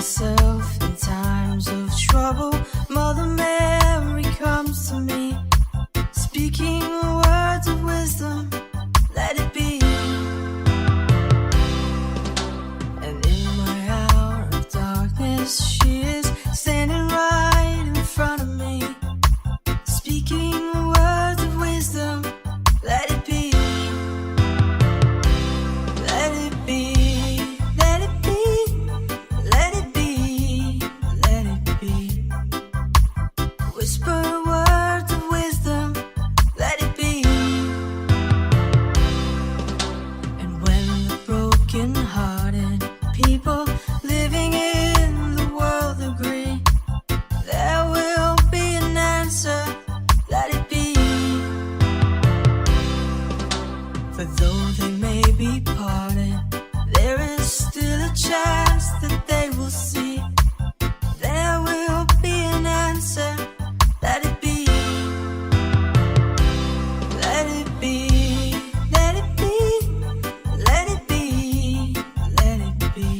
myself in times of trouble. Mother Mary comes to me, speaking words of wisdom, let it be. And in my hour of darkness, she is standing right in front of me, speaking words of wisdom, let it be. Let it be, let it be, let it be, let it be. Whisper words of wisdom, let it be. And when the broken-hearted people living in the world agree, there will be an answer, let it be. For though they may be parted, there is still a chance that they will see. There will be an answer, let it be. Let it be, let it be, let it be, let it be.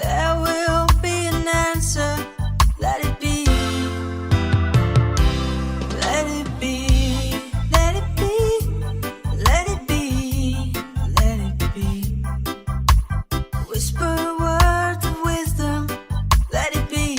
There will be an answer, let it be. Let it be, let it be, let it be, let it be. Whisper words of wisdom, let it be.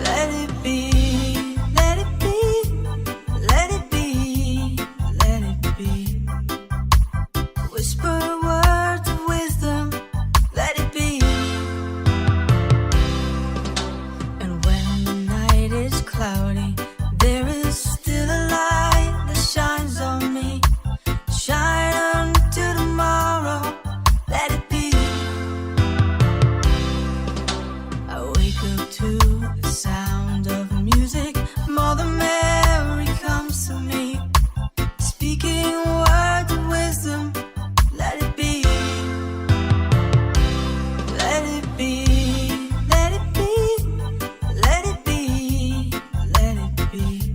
Let it be, let it be, let it be, let it be. Whisper words of wisdom, let it be. And when the night is cloudy, there is still a light that shines on me. Shine until tomorrow, let it be. I wake up to the sound of music. Mother Mary comes to me, speaking words of wisdom, let it be. Let it be, let it be, let it be, let it be.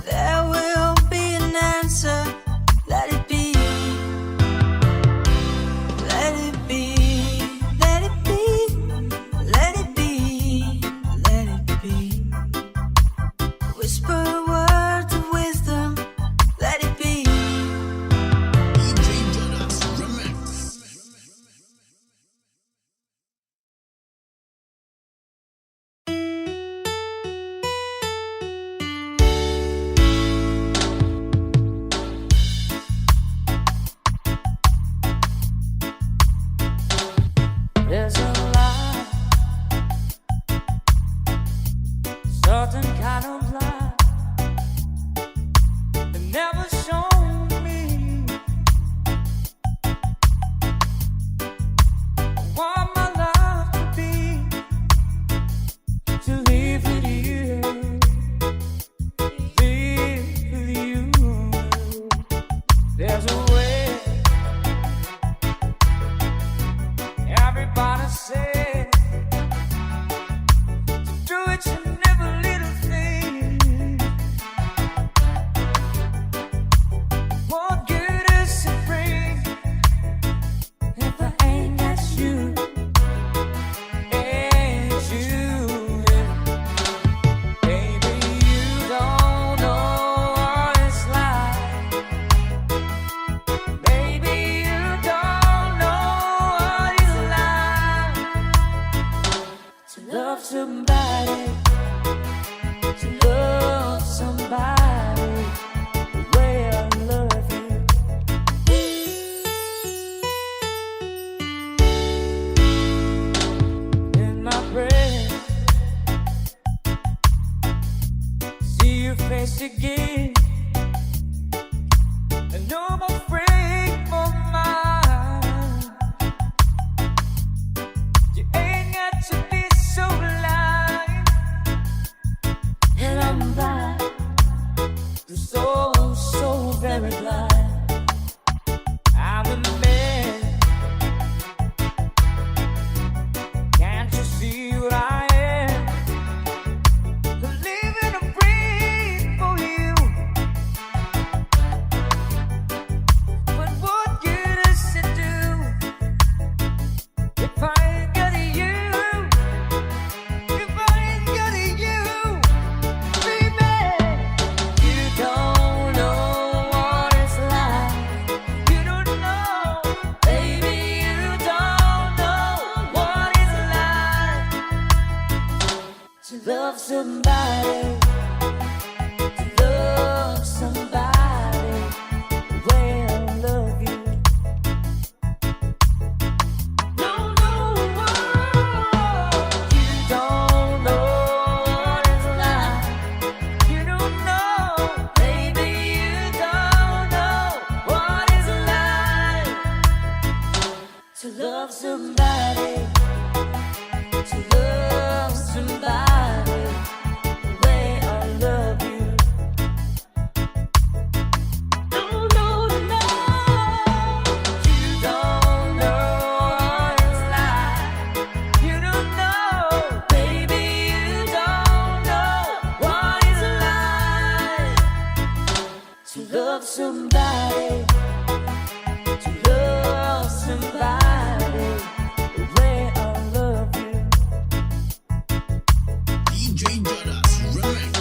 There will be an answer, let it be. Let it be, let it be, let it be, let it be. Whisper words of wisdom, let it be. DJ Jonas Remix. There's a light, certain kind of light that never shown me. I want my life to be, to live with you, live with you. There's a way. Everybody said to do it in every little thing. What good does it bring if I ain't got you? Ain't you? Baby, you don't know what it's like. Baby, you don't know what it's like to love somebody, to love somebody the way I love you. In my prayer, see your face again. I know I'm afraid for mine. You ain't got love somebody, to love somebody the way I love you. No, no, you don't know what it's like. You don't know, baby, you don't know what it's like to love somebody, to love somebody the way I love you. No, no, no, you don't know what it's like. You don't know, baby, you don't know what it's like to love somebody, to love somebody the way I love you. DJ Jonas Remix.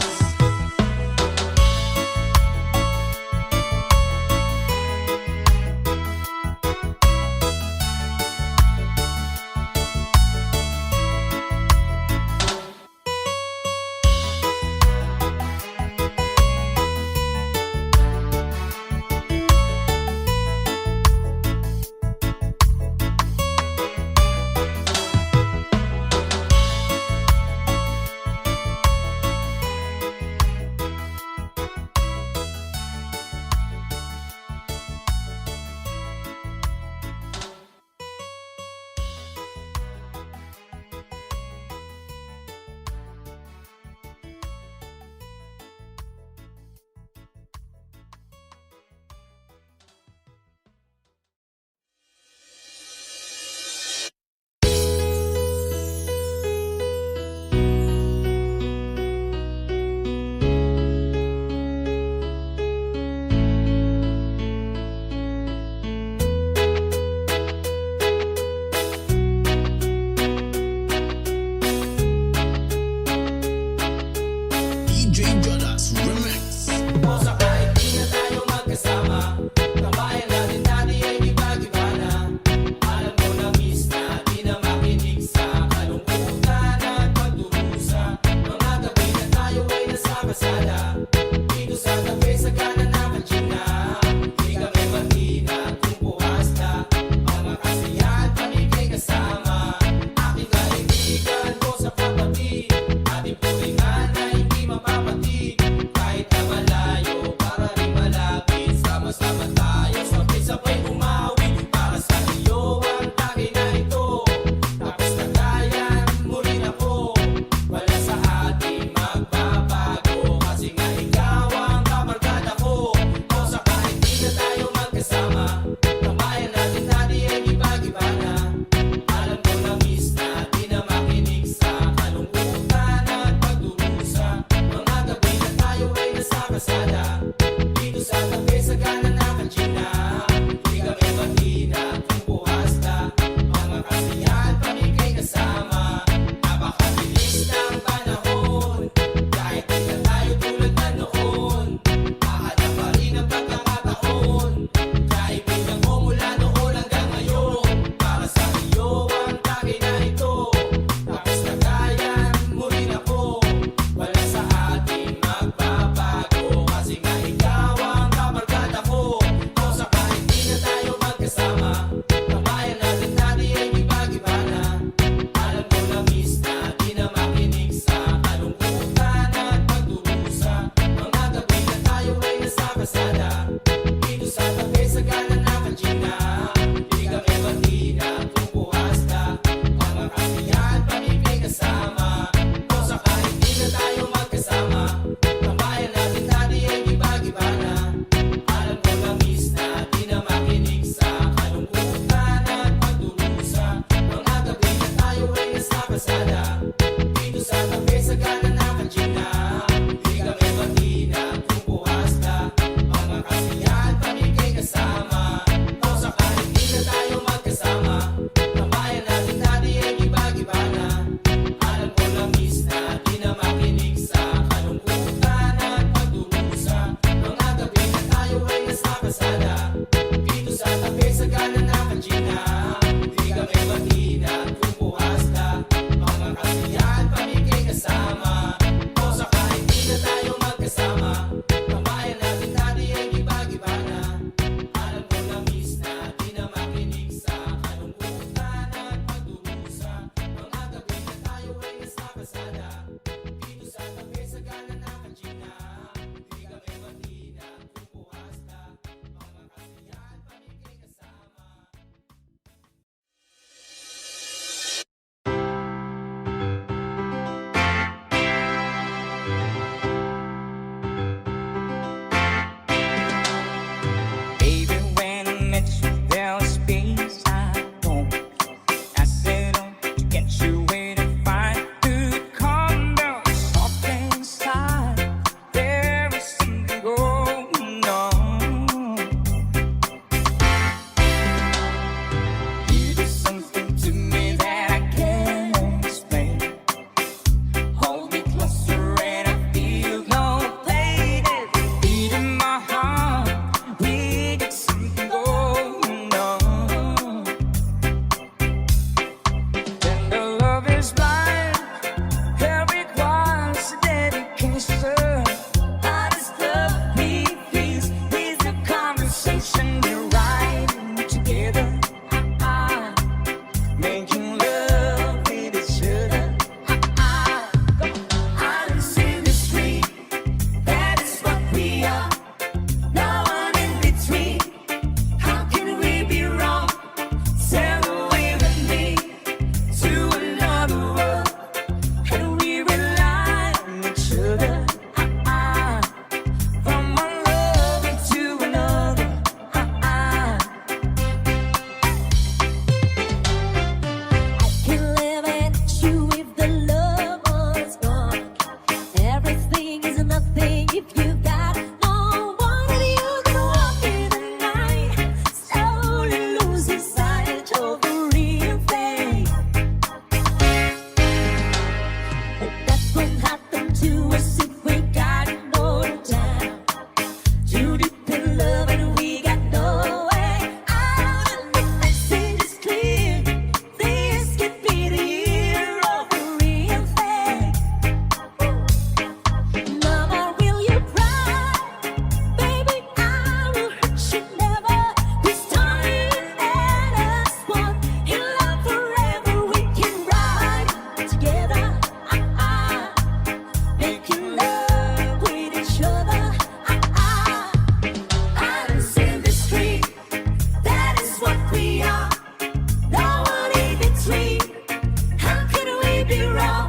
be wrong.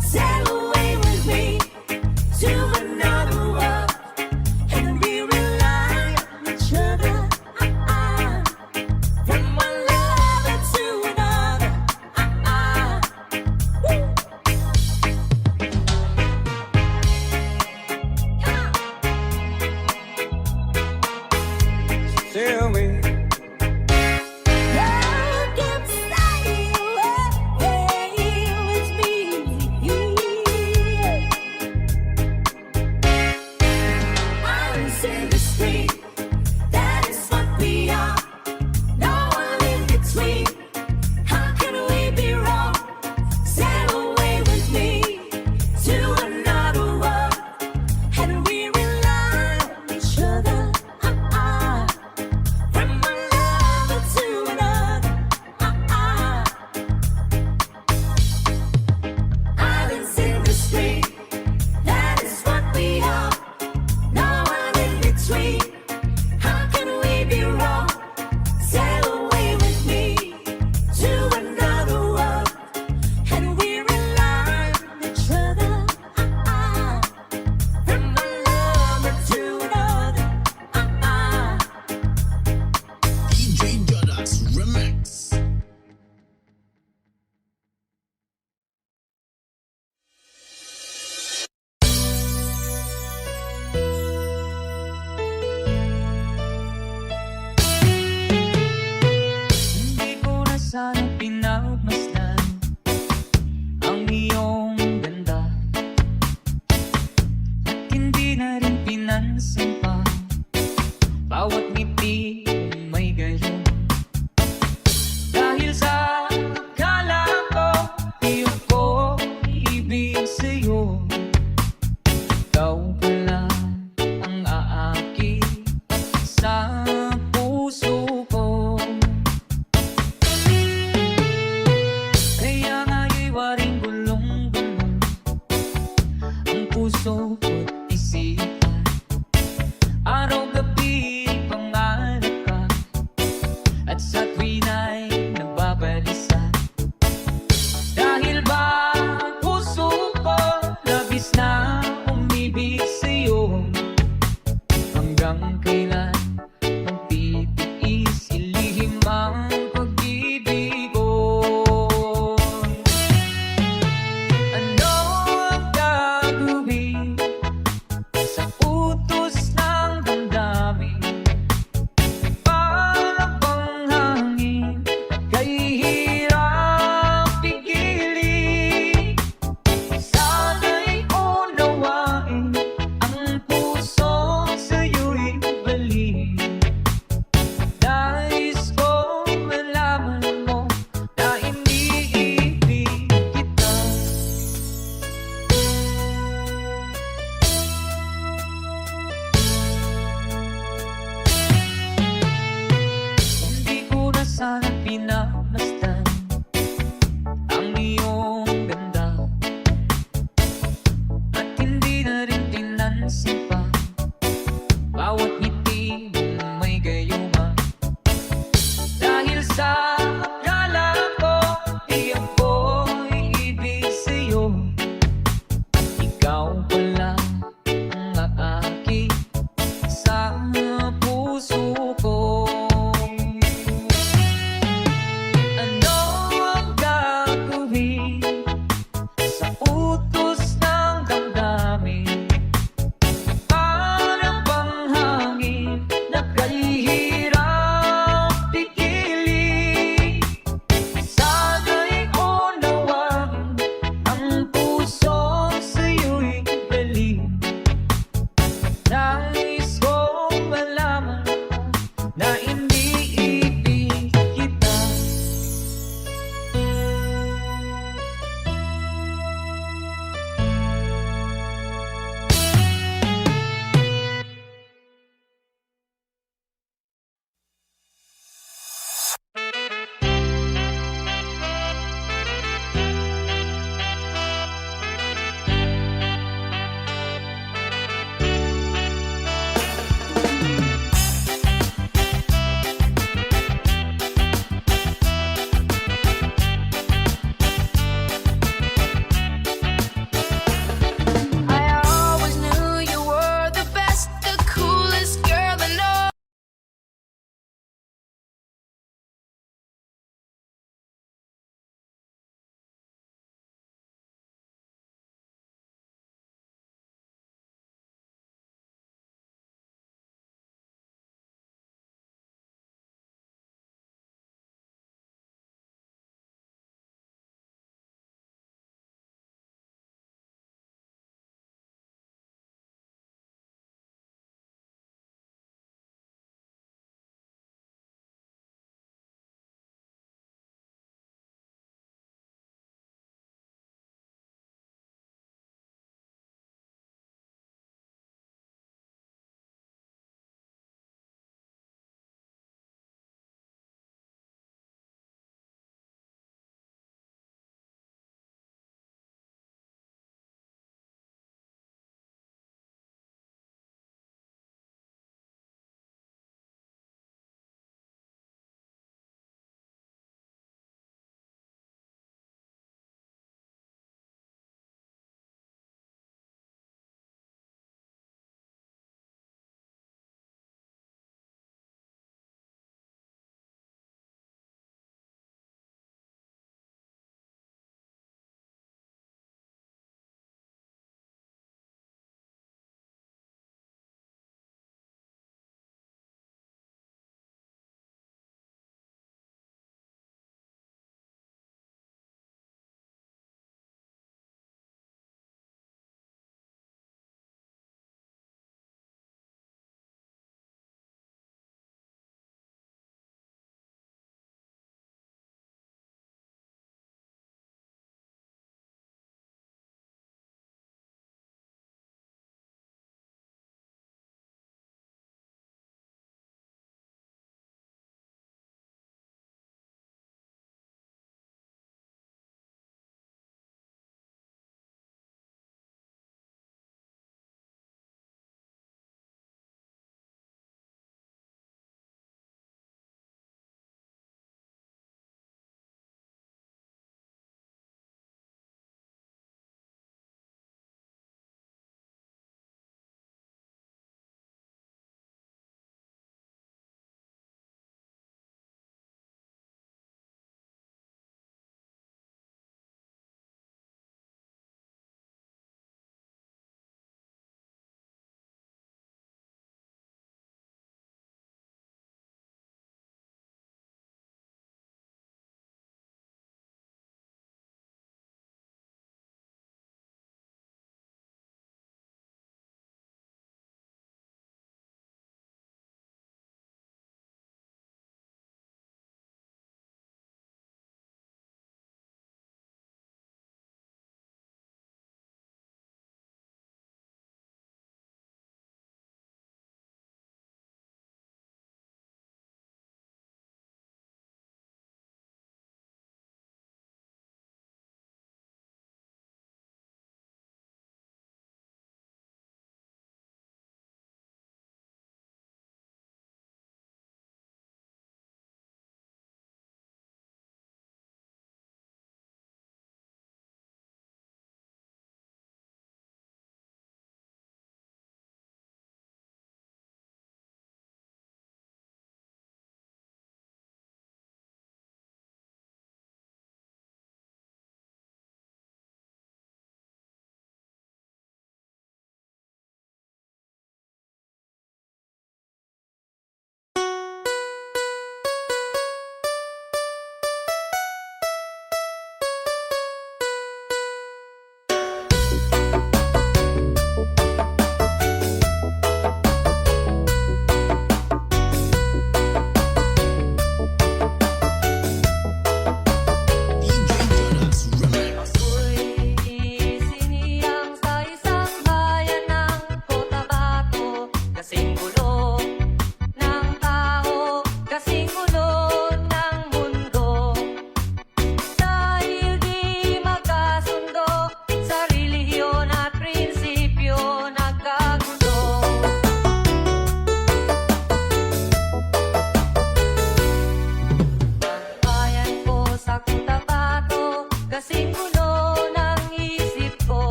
Sail away with me to another world, and we rely on each other. From one lover to another. Tell me. Look inside you, with me.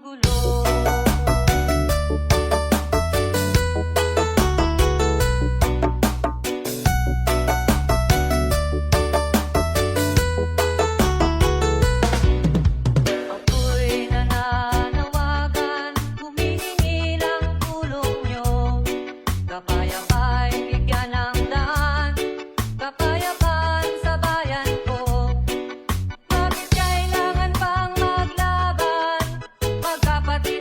gulo. Ako'y nananawagan, humihingi ng tulong nyo. Kapayapa'y bigyan ng daan, kapayapaan sa bayan ko. Bakit kailangan pang maglaban? Magkapatid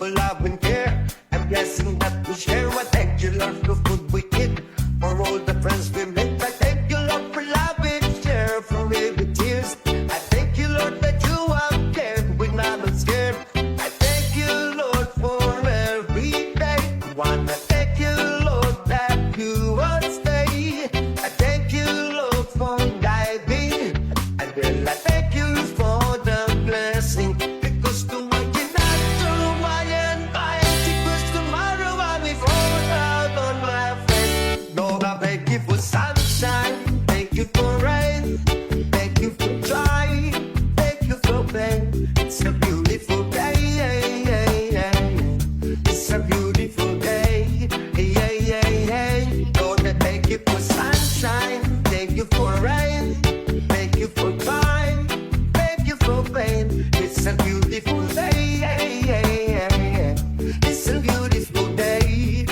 for love and care and blessing that we share. I thank you, Lord, for food we eat, for all the friends we make. I thank you, Lord, for love and share, for every tears. I thank you, Lord, that you are there when I'm not scared. I thank you, Lord, for every day. Wanna thank you, Lord, that you will stay. I thank you, Lord, for guiding. And will I thank you for the blessing. Because to I cannot do my and I because tomorrow I'll be falling out on my face. Lord, I thank you for sunshine. Thank you for rain. Thank you for joy. Thank you for pain. It's a beautiful day. It's a beautiful day. Lord, I thank you for sunshine. Thank you for rain. Thank you for time. Thank you for pain. It's a beautiful day. It's a beautiful day.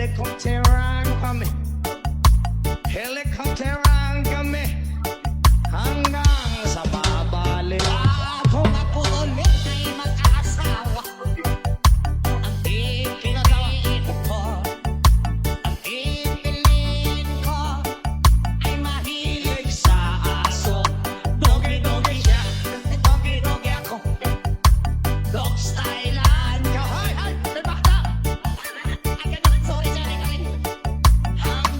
Helikopteran kami, helikopteran kami, hanggang sa babalik. Kung ako ulit ay mag-asawa, ang ipiniliin ko, ang ipilin ko ay mahilig sa aso. Dogi-dogi siya, dogi-dogi ako, dog stylean ka. Hoy, hoy, may bakta! Ay, ganun, sorry, sorry. Hanggang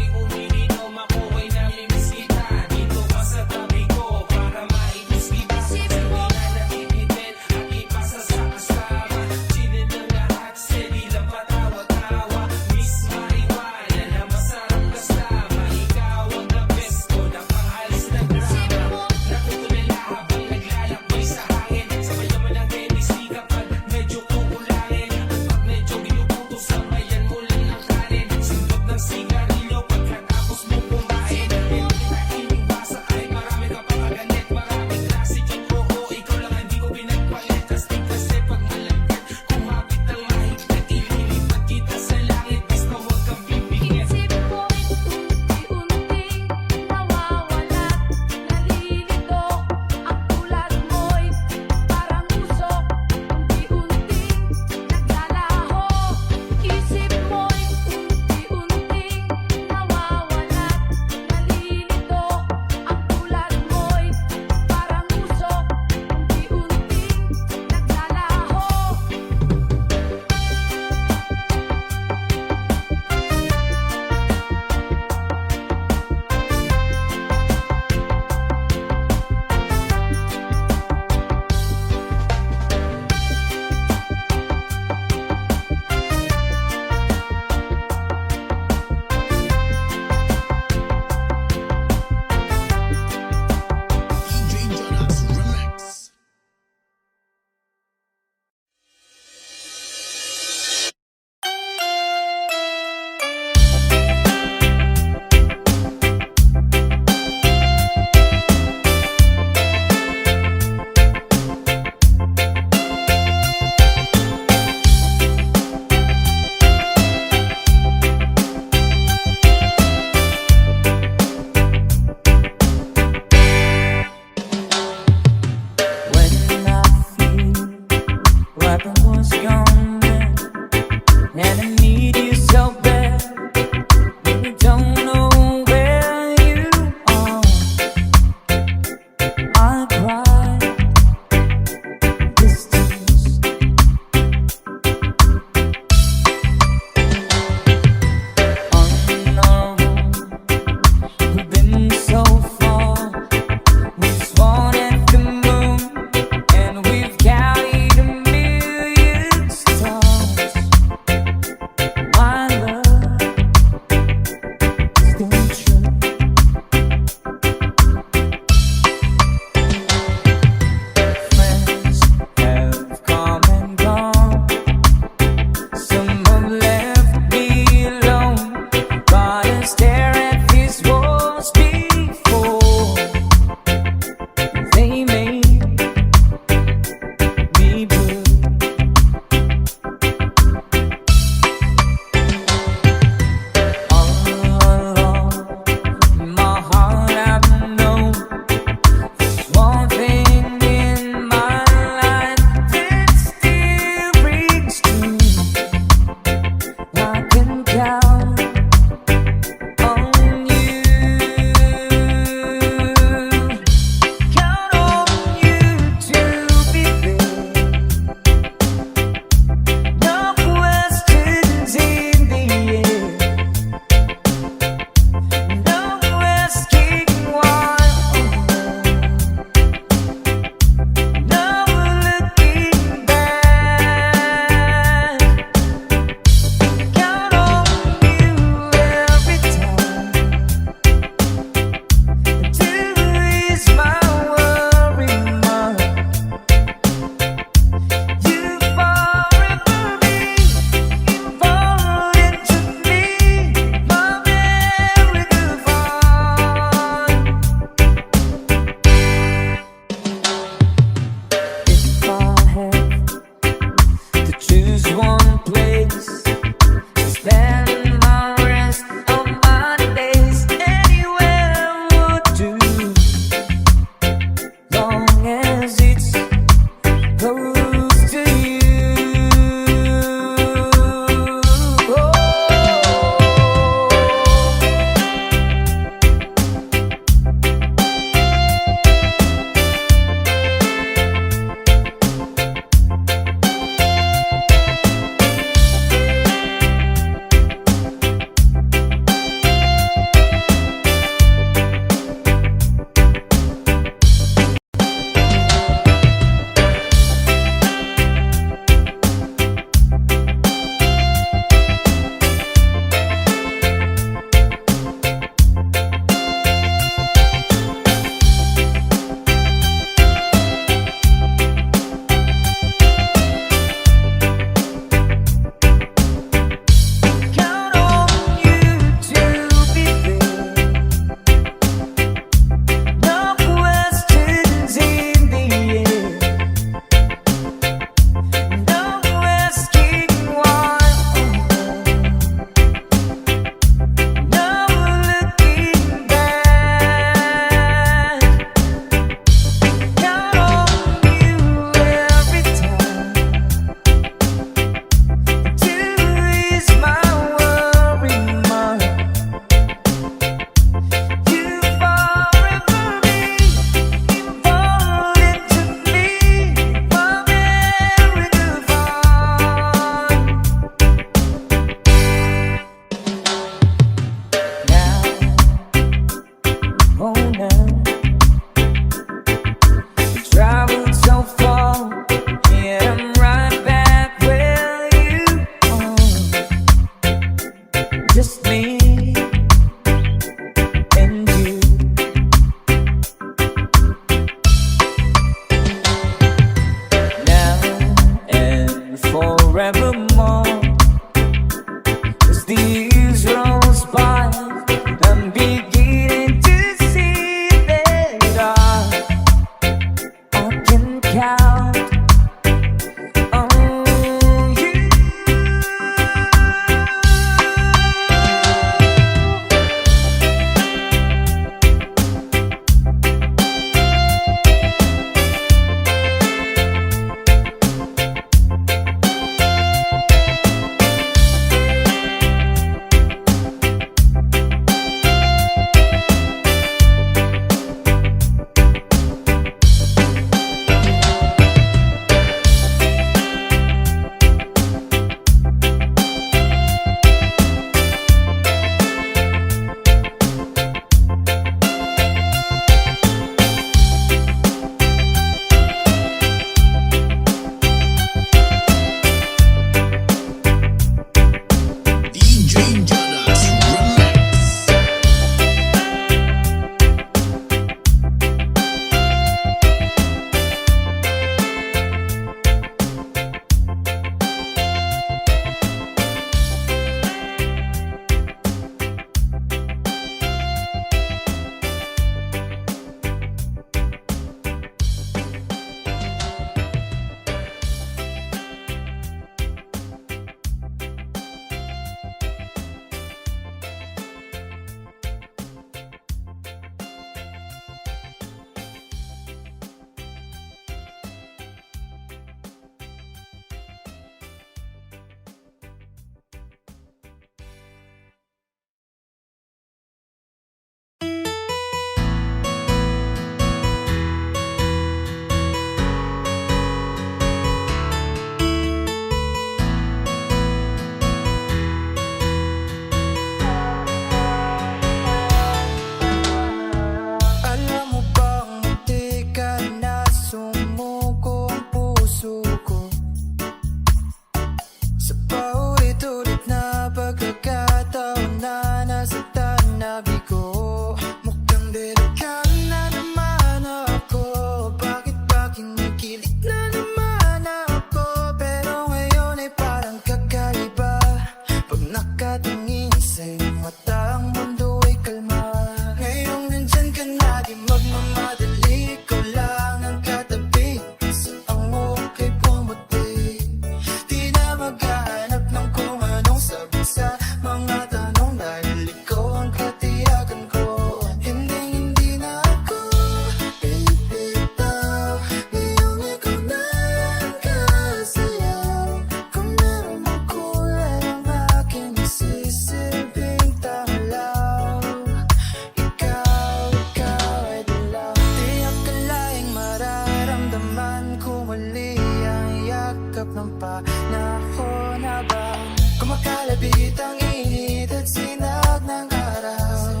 makalabit ang init at sinag ng araw.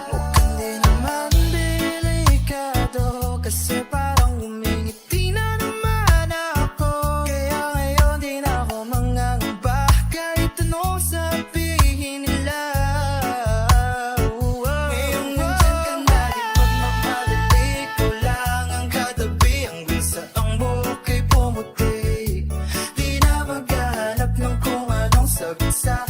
Huwag ka din naman delikado, kasi parang umingiti na naman ako. Kaya ngayon di na ako mangangamba, kahit anong sabihin nila. Ngayong nandyan ka na, di magmamadali, ko lang ang katabi. Hanggang sa ang buhok ay pumuti, di na maghahanap ng kung anong sagot sa